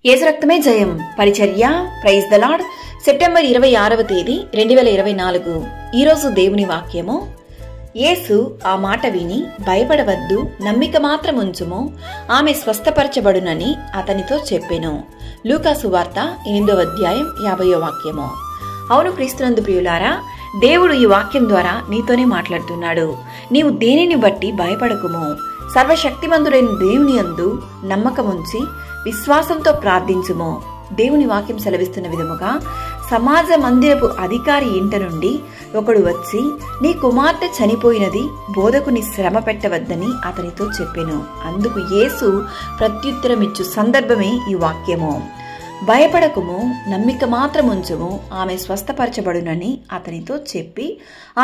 యేసు రక్తమే జయం పరిచర్య ప్రైజ్ ద లార్డ్. సెప్టెంబర్ 26వ తేదీ 2024. ఈరోజు దేవుని వాక్యము. యేసు ఆ మాట విని భయపడవద్దు, నమ్మిక మాత్రం ఉంచుము, ఆమె స్వస్థపరచబడునని అతనితో చెప్పెను. లూకా సువార్త 8వ అధ్యాయం 50వ వాక్యము. అవును క్రీస్తునందు ప్రియులారా, దేవుడు ఈ వాక్యం ద్వారా నీతోనే మాట్లాడుతున్నాడు. నీవు దేనిని బట్టి భయపడకుము, సర్వశక్తిమంతుడైన దేవుని యందు నమ్మకముంచి విశ్వాసంతో ప్రార్థించుము. దేవుని వాక్యం సెలవిస్తున్న విధముగా సమాజ మందిరపు అధికారి ఇంట నుండి ఒకడు వచ్చి, నీ కుమార్తె చనిపోయినది, బోధకుని శ్రమ పెట్టవద్దని అతనితో చెప్పెను. అందుకు యేసు ప్రత్యుత్తరమిచ్చు సందర్భమే ఈ వాక్యము. భయపడకుము, నమ్మిక మాత్రం ఉంచుము, ఆమె స్వస్థపరచబడునని అతనితో చెప్పి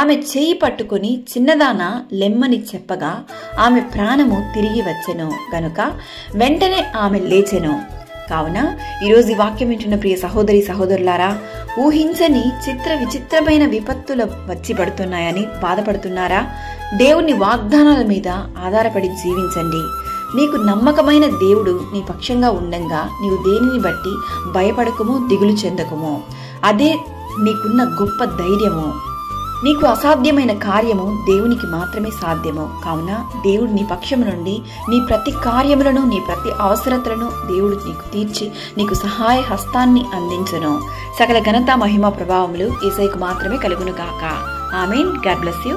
ఆమె చేయి పట్టుకుని చిన్నదానా లెమ్మని చెప్పగా ఆమె ప్రాణము తిరిగి వచ్చెను గనుక వెంటనే ఆమె లేచెను. కావున ఈరోజు ఈ వాక్యం వింటున్న ప్రియ సహోదరి సహోదరులారా, ఊహించని చిత్ర విచిత్రమైన విపత్తులు వచ్చి పడుతున్నాయని బాధపడుతున్నారా? దేవుని వాగ్దానాల మీద ఆధారపడి జీవించండి. నీకు నమ్మకమైన దేవుడు నీ పక్షంగా ఉండంగా నీవు దేనిని బట్టి భయపడకము, దిగులు చెందకము. అదే నీకున్న గొప్ప ధైర్యము. నీకు అసాధ్యమైన కార్యము దేవునికి మాత్రమే సాధ్యము. కావున దేవుడు నీ పక్షము నుండి నీ ప్రతి కార్యములను, నీ ప్రతి అవసరతలను దేవుడు నీకు తీర్చి నీకు సహాయ హస్తాన్ని అందించును. సకల ఘనత, మహిమ, ప్రభావములు యేసయ్యకు మాత్రమే కలుగును గాక. ఆమేన్. God bless you.